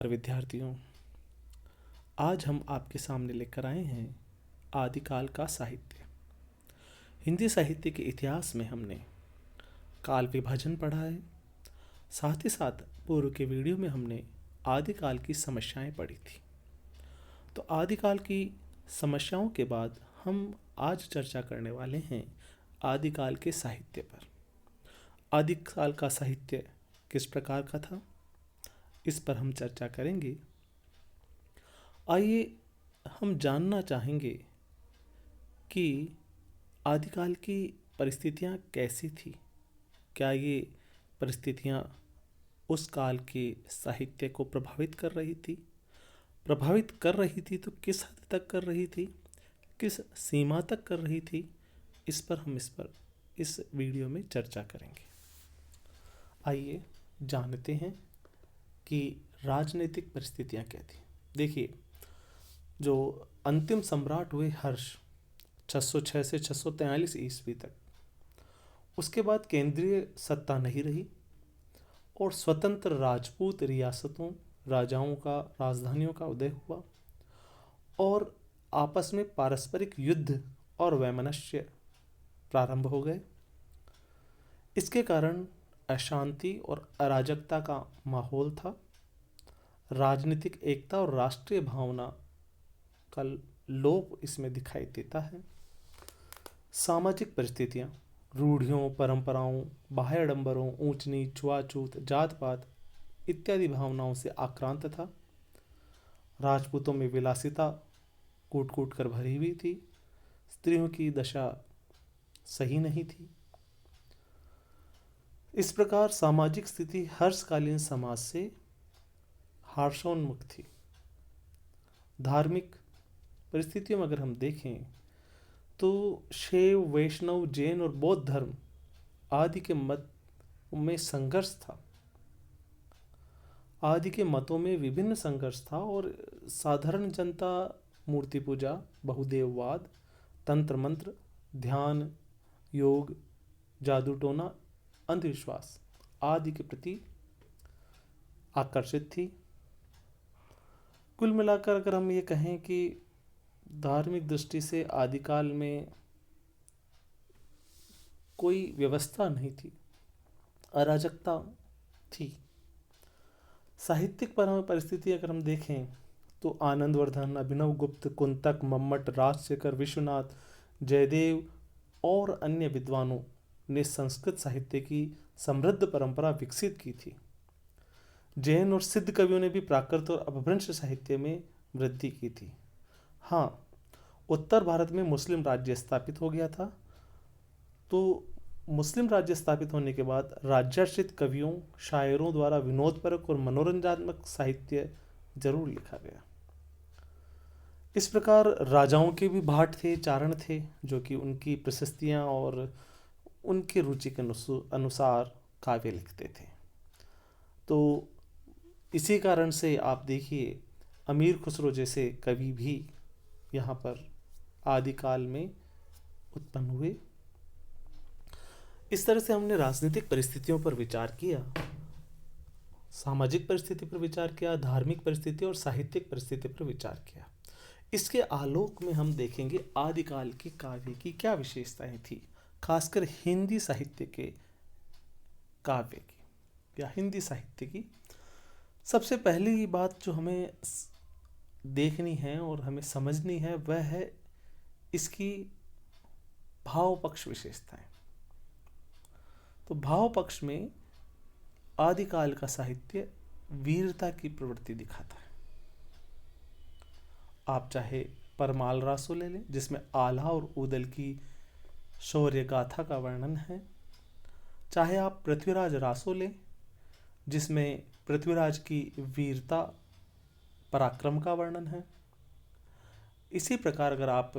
विद्यार्थियों, आज हम आपके सामने लेकर आए हैं आदिकाल का साहित्य। हिंदी साहित्य के इतिहास में हमने काल विभाजन पढ़ा है। साथ ही साथ पूर्व के वीडियो में हमने आदिकाल की समस्याएं पढ़ी थी। तो आदिकाल की समस्याओं के बाद हम आज चर्चा करने वाले हैं आदिकाल के साहित्य पर। आदिकाल का साहित्य किस प्रकार का था, इस पर हम चर्चा करेंगे। आइए हम जानना चाहेंगे कि आदिकाल की परिस्थितियाँ कैसी थी। क्या ये परिस्थितियाँ उस काल के साहित्य को प्रभावित कर रही थी? प्रभावित कर रही थी तो किस हद तक कर रही थी, किस सीमा तक कर रही थी, इस पर इस वीडियो में चर्चा करेंगे। आइए जानते हैं कि राजनीतिक परिस्थितियाँ क्या थी। देखिए, जो अंतिम सम्राट हुए हर्ष 606 से 643 ईस्वी तक, उसके बाद केंद्रीय सत्ता नहीं रही और स्वतंत्र राजपूत रियासतों, राजाओं का, राजधानियों का उदय हुआ और आपस में पारस्परिक युद्ध और वैमनस्य प्रारंभ हो गए। इसके कारण अशांति और अराजकता का माहौल था। राजनीतिक एकता और राष्ट्रीय भावना का लोप इसमें दिखाई देता है। सामाजिक परिस्थितियाँ, रूढ़ियों, परंपराओं, बाह्य आडंबरों, ऊंच नीच, छुआछूत, जात पात इत्यादि भावनाओं से आक्रांत था। राजपूतों में विलासिता कूट कूट कर भरी हुई थी। स्त्रियों की दशा सही नहीं थी। इस प्रकार सामाजिक स्थिति हर्षकालीन समाज से हर्षोन्मुख थी। धार्मिक परिस्थितियों में अगर हम देखें तो शैव, वैष्णव, जैन और बौद्ध धर्म आदि के मत में संघर्ष था। आदि के मतों में विभिन्न संघर्ष था और साधारण जनता मूर्ति पूजा, बहुदेववाद, तंत्र मंत्र, ध्यान, योग, जादू टोना, अंधविश्वास आदि के प्रति आकर्षित थी। कुल मिलाकर अगर हम ये कहें कि धार्मिक दृष्टि से आदिकाल में कोई व्यवस्था नहीं थी, अराजकता थी। साहित्यिक परिस्थिति अगर हम देखें तो आनंदवर्धन, अभिनव गुप्त, कुंतक, मम्मट, राजशेखर, विश्वनाथ, जयदेव और अन्य विद्वानों ने संस्कृत साहित्य की समृद्ध परंपरा विकसित की थी। जैन और सिद्ध कवियों ने भी प्राकृत और अपभ्रंश साहित्य में वृद्धि की थी। हाँ, उत्तर भारत में मुस्लिम राज्य स्थापित हो गया था। तो मुस्लिम राज्य स्थापित होने के बाद राज्याश्रित कवियों, शायरों द्वारा विनोदपरक और मनोरंजनात्मक साहित्य जरूर लिखा गया। इस प्रकार राजाओं के भी भाट थे, चारण थे, जो कि उनकी प्रशस्तियाँ और उनकी रुचि के अनुसार काव्य लिखते थे। तो इसी कारण से आप देखिए, अमीर खुसरो जैसे कवि भी यहाँ पर आदिकाल में उत्पन्न हुए। इस तरह से हमने राजनीतिक परिस्थितियों पर विचार किया, सामाजिक परिस्थिति पर विचार किया, धार्मिक परिस्थिति और साहित्यिक परिस्थिति पर विचार किया। इसके आलोक में हम देखेंगे आदिकाल के काव्य की क्या विशेषताएं थी, खासकर हिंदी साहित्य के काव्य की या हिंदी साहित्य की। सबसे पहली बात जो हमें देखनी है और हमें समझनी है वह है इसकी भाव पक्ष विशेषताएं। तो भाव पक्ष में आदिकाल का साहित्य वीरता की प्रवृत्ति दिखाता है। आप चाहे परमाल रासो ले लें, जिसमें आल्हा और ऊदल की शौर्य गाथा का वर्णन है, चाहे आप पृथ्वीराज रासो लें, जिसमें पृथ्वीराज की वीरता, पराक्रम का वर्णन है। इसी प्रकार अगर आप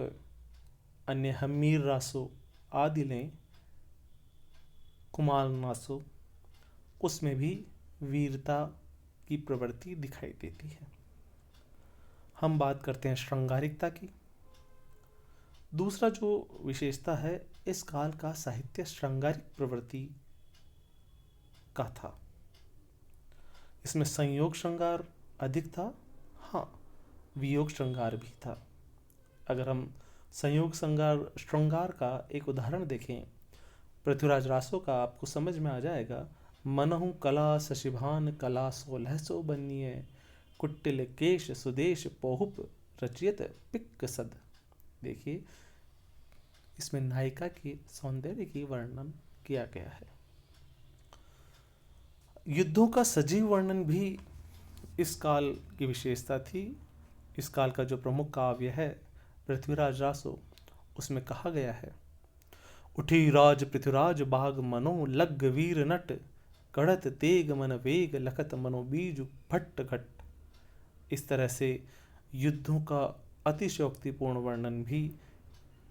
अन्य हम्मीर रासो आदि लें, कुमार रासो, उसमें भी वीरता की प्रवृत्ति दिखाई देती है। हम बात करते हैं श्रृंगारिकता की। दूसरा जो विशेषता है, इस काल का साहित्य श्रृंगारिक प्रवृत्ति का था। इसमें संयोग श्रृंगार, अधिक था? हाँ, वियोग श्रृंगार भी था। अगर हम संयोग श्रृंगार का एक उदाहरण देखें पृथ्वीराज रासो का, आपको समझ में आ जाएगा। मनहु कला शशिभान कला 1600 बनिए, कुटिल केश सुदेश पोहुप रचियत पिक सद। देखिए, इसमें नायिका के सौंदर्य की वर्णन किया गया है। युद्धों का सजीव वर्णन भी इस काल की विशेषता थी। इस काल का जो प्रमुख काव्य है पृथ्वीराज रासो, उसमें कहा गया है, उठी राज पृथ्वीराज बाग मनो लग वीर नट, कड़त तेग मन वेग लखत मनो बीज भट्ट घट। इस तरह से युद्धों का अतिशयोक्तिपूर्ण वर्णन भी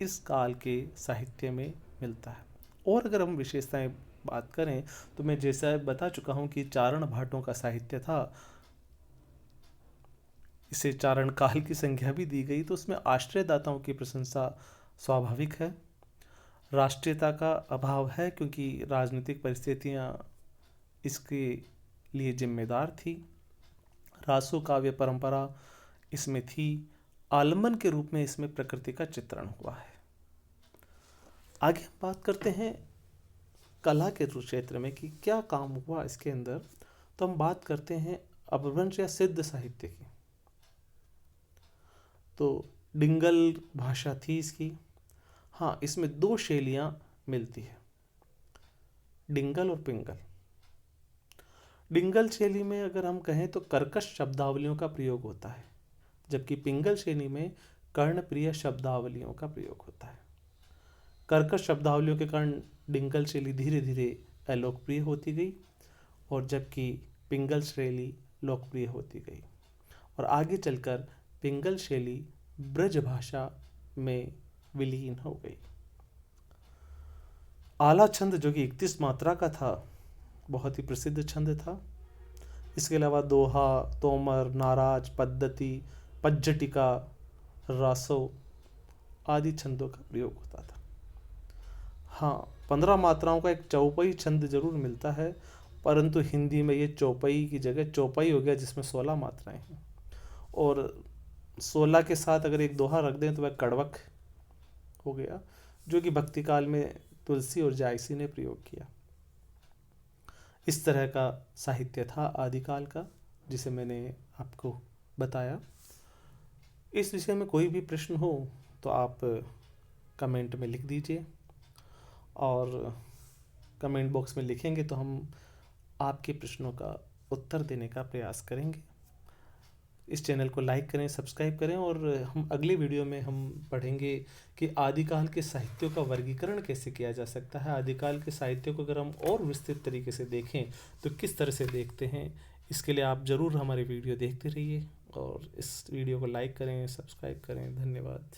इस काल के साहित्य में मिलता है। और अगर हम विशेषताएं बात करें तो मैं जैसा बता चुका हूं कि चारण भाटों का साहित्य था, इसे चारण काल की संज्ञा भी दी गई, तो उसमें आश्रयदाताओं की प्रशंसा स्वाभाविक है। राष्ट्रीयता का अभाव है क्योंकि राजनीतिक परिस्थितियां इसके लिए जिम्मेदार थी। रासो काव्य परंपरा इसमें थी। आलम्बन के रूप में इसमें प्रकृति का चित्रण हुआ है। आगे हम बात करते हैं कला के क्षेत्र में कि क्या काम हुआ इसके अंदर। तो हम बात करते हैं अपभ्रंश या सिद्ध साहित्य की। तो डिंगल भाषा थी इसकी। हाँ, इसमें दो शैलियां मिलती है, डिंगल और पिंगल। डिंगल शैली में अगर हम कहें तो कर्कश शब्दावलियों का प्रयोग होता है, जबकि पिंगल शैली में कर्णप्रिय शब्दावलियों का प्रयोग होता है। कर्कश शब्दावलियों के कारण डिंगल शैली धीरे धीरे अलोकप्रिय होती गई, और जबकि पिंगल शैली लोकप्रिय होती गई, और आगे चलकर पिंगल शैली ब्रज भाषा में विलीन हो गई। आला छंद जो कि 31 मात्रा का था, बहुत ही प्रसिद्ध छंद था। इसके अलावा दोहा, तोमर, नाराज, पद्धति, पज्जटिका, रासो आदि छंदों का प्रयोग होता था। हाँ, 15 मात्राओं का एक चौपाई छंद जरूर मिलता है, परंतु हिंदी में ये चौपाई की जगह चौपाई हो गया, जिसमें 16 मात्राएं हैं, और 16 के साथ अगर एक दोहा रख दें तो वह कड़वक हो गया, जो कि भक्ति काल में तुलसी और जायसी ने प्रयोग किया। इस तरह का साहित्य था आदिकाल का, जिसे मैंने आपको बताया। इस विषय में कोई भी प्रश्न हो तो आप कमेंट में लिख दीजिए, और कमेंट बॉक्स में लिखेंगे तो हम आपके प्रश्नों का उत्तर देने का प्रयास करेंगे। इस चैनल को लाइक करें, सब्सक्राइब करें, और हम अगले वीडियो में हम पढ़ेंगे कि आदिकाल के साहित्यों का वर्गीकरण कैसे किया जा सकता है। आदिकाल के साहित्य को अगर हम और विस्तृत तरीके से देखें तो किस तरह से देखते हैं। इसके लिए आप ज़रूर हमारे वीडियो देखते रहिए, और इस वीडियो को लाइक करें, सब्सक्राइब करें। धन्यवाद।